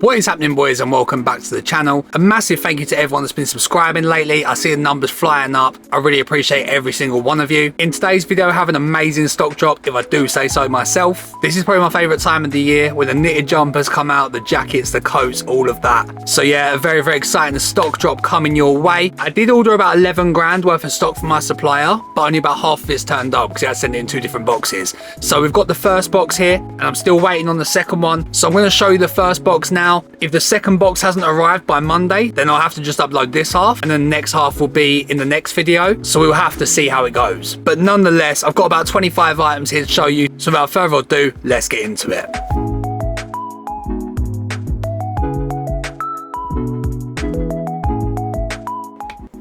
What is happening, boys, and welcome back to the channel. A massive thank you to everyone that's been subscribing lately. I see the numbers flying up. I really appreciate every single one of you. In today's video, I have an amazing stock drop, if I do say so myself. This is probably my favorite time of the year, when the knitted jumpers come out, the jackets, the coats, all of that. So yeah, a very, very exciting stock drop coming your way. I did order about 11 grand worth of stock from my supplier, but only about half of it's turned up because I had to send it in 2 different boxes. So we've got the first box here, and I'm still waiting on the second one. So I'm going to show you the first box now. If the second box hasn't arrived by Monday, then I'll have to just upload this half, and then the next half will be in the next video. So we'll have to see how it goes. But nonetheless, I've got about 25 items here to show you. So without further ado, let's get into it.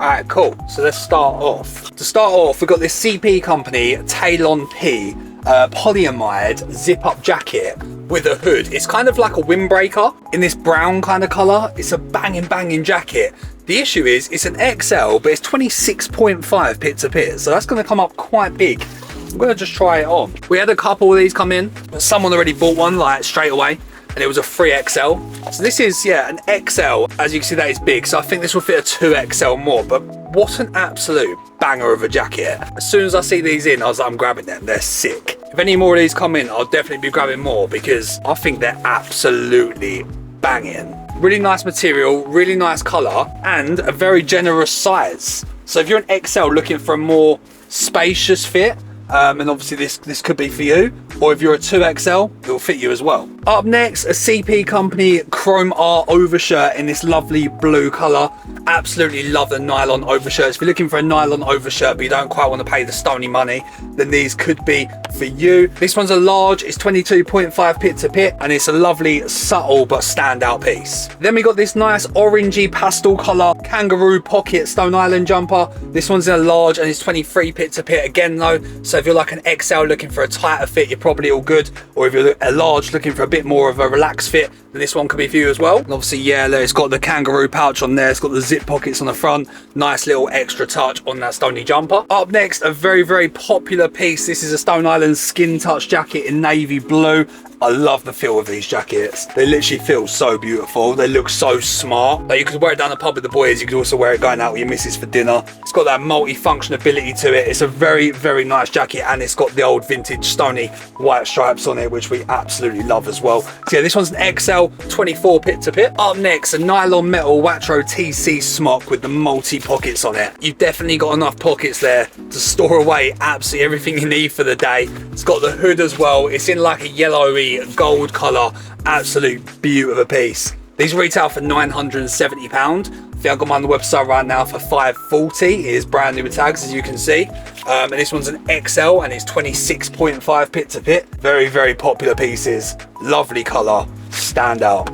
Alright, cool. So let's start off. To start off, we've got this CP company, Talon P, polyamide zip-up jacket with a hood. It's kind of like a windbreaker in this brown kind of colour. It's a banging jacket. The issue is it's an XL, but it's 26.5 pit to pit, so that's going to come up quite big. I'm going to just try it on. We had a couple of these come in, but someone already bought one like straight away, and it was a 3XL. So this is, yeah, an XL. As you can see, that is big, so I think this will fit a 2XL more, but what an absolute banger of a jacket. As soon as I see these in, I was like, I'm grabbing them. They're sick. If any more of these come in, I'll definitely be grabbing more because I think they're absolutely banging. Really nice material, really nice colour, and a very generous size. So if you're an XL looking for a more spacious fit, and obviously this could be for you, or if you're a 2XL, it will fit you as well. Up next, a CP company Chrome R overshirt in this lovely blue colour. Absolutely love the nylon overshirts. If you're looking for a nylon overshirt but you don't quite want to pay the stony money, then these could be for you. This one's a large, it's 22.5 pit to pit, and it's a lovely, subtle but standout piece. Then we got this nice orangey pastel colour kangaroo pocket Stone Island jumper. This one's in a large and it's 23 pit to pit again though, so if you're like an XL looking for a tighter fit, you're probably all good, or if you're a large looking for a bit more of a relaxed fit, then this one could be for you as well. And obviously, yeah, it's got the kangaroo pouch on there, it's got the zip pockets on the front, nice little extra touch on that stony jumper. Up next, a very, very popular piece. This is a Stone Island skin touch jacket in navy blue. I love the feel of these jackets. They literally feel so beautiful. They look so smart. Like, you could wear it down the pub with the boys. You could also wear it going out with your missus for dinner. It's got that multi-function ability to it. It's a very, very nice jacket, and it's got the old vintage stony white stripes on it, which we absolutely love as well. So yeah, this one's an XL, 24 pit to pit. Up next, a nylon metal Watro TC smock with the multi-pockets on it. You've definitely got enough pockets there to store away absolutely everything you need for the day. It's got the hood as well. It's in like a yellowy gold colour, absolute beauty of a piece. These retail for £970. I think I've got mine on the website right now for £540. It is brand new with tags, as you can see. And this one's an XL and it's 26.5 pit to pit. Very, very popular pieces. Lovely colour, standout.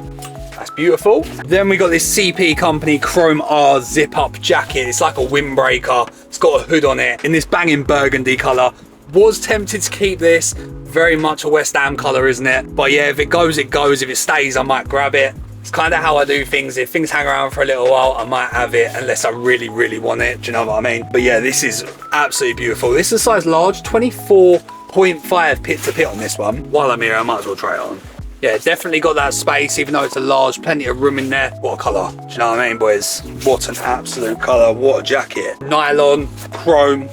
That's beautiful. Then we got this CP company Chrome R zip up jacket. It's like a windbreaker. It's got a hood on it in this banging burgundy colour. Was tempted to keep this. Very much a West Ham colour, isn't it? But yeah, if it goes, it goes. If it stays, I might grab it. It's kind of how I do things. If things hang around for a little while, I might have it unless I really, really want it. Do you know what I mean? But yeah, this is absolutely beautiful. This is a size large, 24.5 pit to pit on this one. While I'm here, I might as well try it on. Yeah, definitely got that space, even though it's a large, plenty of room in there. What a colour. Do you know what I mean, boys? What an absolute colour. What a jacket. Nylon, chrome,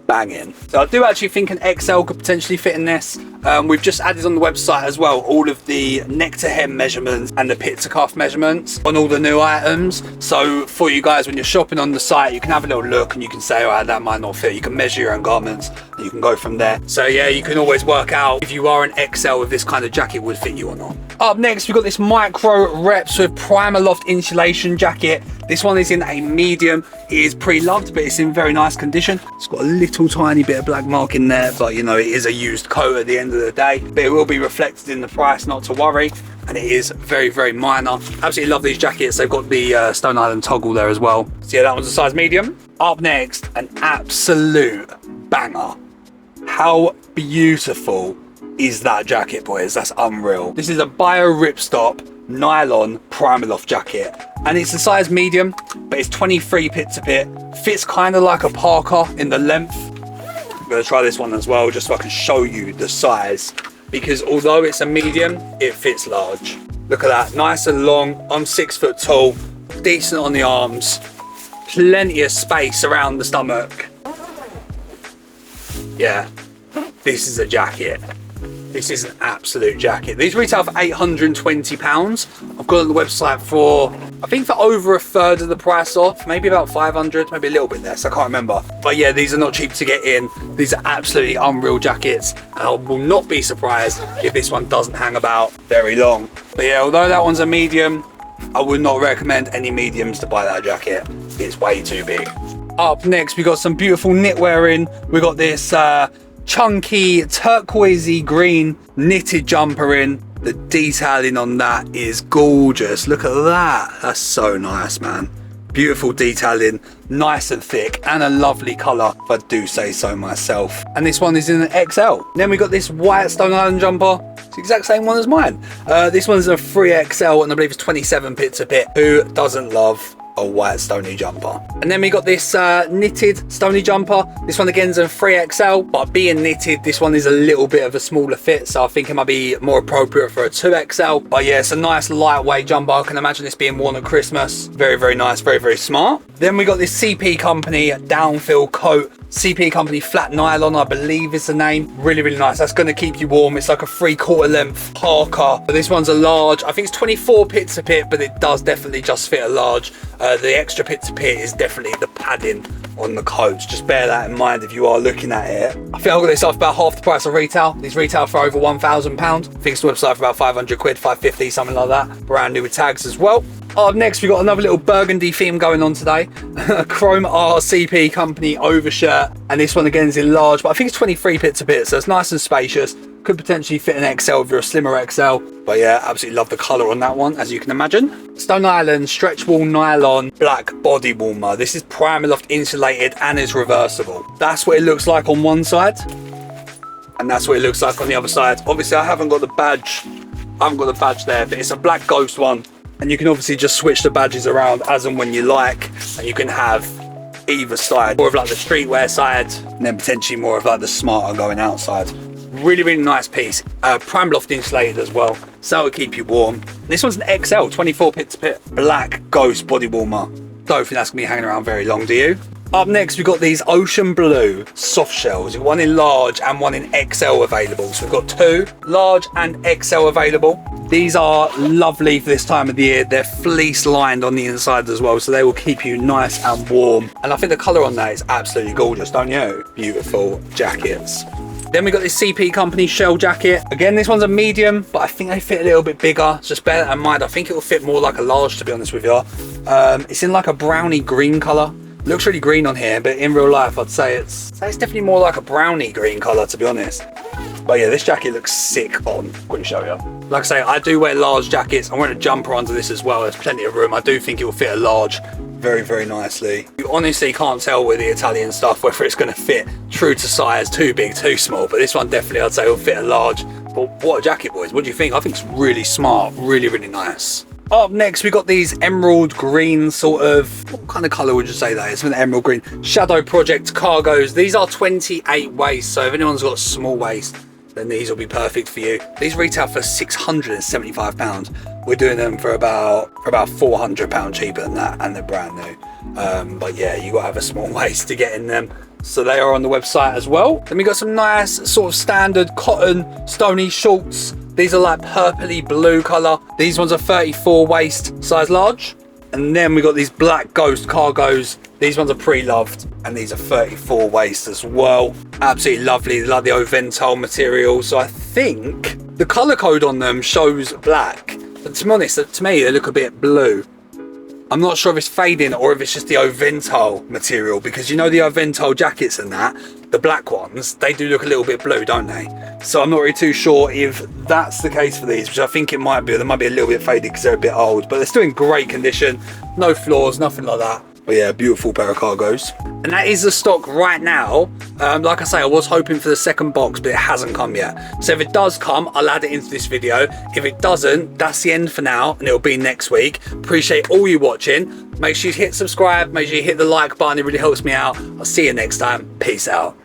banging. So I do actually think an XL could potentially fit in this. We've just added on the website as well all of the neck to hem measurements and the pit to cuff measurements on all the new items. So for you guys, when you're shopping on the site, you can have a little look and you can say, oh, that might not fit. You can measure your own garments and you can go from there. So yeah, you can always work out if you are an XL, if this kind of jacket would fit you or not. Up next, we've got this micro reps with Primaloft insulation jacket. This one is in a medium. It is pre-loved, but it's in very nice condition. It's got a little tiny bit of black mark in there, but you know, it is a used coat at the end of the day. But it will be reflected in the price, not to worry. And it is very, very minor. Absolutely love these jackets. They've got the Stone Island toggle there as well. So yeah, that one's a size medium. Up next, an absolute banger. How beautiful is that jacket, boys? That's unreal. This is a bio ripstop nylon Primaloft jacket, and it's a size medium, but it's 23 pit to pit. Fits kind of like a parka in the length. I'm gonna try this one as well, just so I can show you the size because although it's a medium, it fits large. Look at that, nice and long. I'm 6 foot tall, decent on the arms, plenty of space around the stomach. Yeah, this is a jacket. This is an absolute jacket. These retail for £820. I've got it on the website for, I think, for over a third of the price off, maybe about 500, maybe a little bit less, I can't remember. But yeah, these are not cheap to get in. These are absolutely unreal jackets, and I will not be surprised if this one doesn't hang about very long. But yeah, although that one's a medium, I would not recommend any mediums to buy that jacket. It's way too big. Up next, we got some beautiful knitwear in. We got this chunky turquoisey green knitted jumper in. The detailing on that is gorgeous. Look at that. That's so nice, man. Beautiful detailing, nice and thick, and a lovely colour, if I do say so myself. And this one is in an XL. Then we got this white Stone Island jumper. It's the exact same one as mine. This one's a 3XL, and I believe it's 27 bits a bit. Who doesn't love a white stony jumper? And then we got this knitted stony jumper. This one again is a 3XL, but being knitted, this one is a little bit of a smaller fit, so I think it might be more appropriate for a 2XL. But yeah, it's a nice lightweight jumper. I can imagine this being worn at Christmas. Very, very nice, very, very smart. Then we got this CP Company downfill coat. CP Company flat nylon, I believe is the name. Really, really nice. That's going to keep you warm. It's like a 3/4 length parka. But this one's a large. I think it's 24 pits a pit, but it does definitely just fit a large. The extra pits a pit is definitely the padding on the coats. Just bear that in mind if you are looking at it. I think I got this off about half the price of retail. These retail for over £1,000. I think it's the website for about 500 quid, 550, something like that. Brand new with tags as well. Up next, we got another little burgundy theme going on today. Chrome R CP Company overshirt, and this one again is in large, but I think it's 23 pits a bit, so it's nice and spacious. Could potentially fit an XL if you're a slimmer XL. But yeah, absolutely love the colour on that one, as you can imagine. Stone Island stretch wool nylon black body warmer. This is Primaloft insulated and is reversible. That's what it looks like on one side, and that's what it looks like on the other side. Obviously, I haven't got the badge. There, but it's a black ghost one. And you can obviously just switch the badges around as and when you like, and you can have either side, more of like the streetwear side, and then potentially more of like the smarter going outside. Really, really nice piece. Primaloft insulated as well, so it'll keep you warm. This one's an XL, 24 pit to pit, black ghost body warmer. Don't think that's gonna be hanging around very long, do you? Up next, we've got these ocean blue soft shells. We've got one in large and one in XL available. So we've got two large and XL available. These are lovely for this time of the year. They're fleece lined on the inside as well, so they will keep you nice and warm. And I think the colour on that is absolutely gorgeous, don't you? Beautiful jackets. Then we got this CP Company shell jacket. Again, this one's a medium, but I think they fit a little bit bigger. Just bear that in mind. I think it will fit more like a large, to be honest with you. It's in like a brownie green colour. Looks really green on here, but in real life, I'd say it's definitely more like a brownie green colour, to be honest. But yeah, this jacket looks sick on. Quickly show you. Like I say, I do wear large jackets. I'm wearing a jumper under this as well. There's plenty of room. I do think it will fit a large very, very nicely. You honestly can't tell with the Italian stuff whether it's going to fit true to size, too big, too small. But this one definitely, I'd say, will fit a large. But what a jacket, boys. What do you think? I think it's really smart. Really, really nice. Up next, we got these emerald green sort of, what kind of colour would you say that is? An emerald green Shadow Project cargos. These are 28 waist, so if anyone's got a small waist, then these will be perfect for you. These retail for £675. We're doing them for about £400 cheaper than that, and they're brand new. But yeah, you got to have a small waist to get in them. So they are on the website as well. Then we got some nice sort of standard cotton stony shorts. These are like purpley blue colour. These ones are 34 waist, size large. And then we got these black ghost cargos. These ones are pre-loved, and these are 34 waist as well. Absolutely lovely. They like the Oventol material. So I think the colour code on them shows black. But to be honest, to me, they look a bit blue. I'm not sure if it's fading or if it's just the Oventol material, because you know the Oventol jackets and that, the black ones, they do look a little bit blue, don't they? So I'm not really too sure if that's the case for these, which I think it might be. They might be a little bit faded because they're a bit old, but they're still in great condition. No flaws, nothing like that. But yeah, beautiful pair of cargos. And that is the stock right now. Like I say, I was hoping for the second box, but it hasn't come yet. So if it does come, I'll add it into this video. If it doesn't, that's the end for now, and it'll be next week. Appreciate all you watching. Make sure you hit subscribe, make sure you hit the like button, it really helps me out. I'll see you next time. Peace out.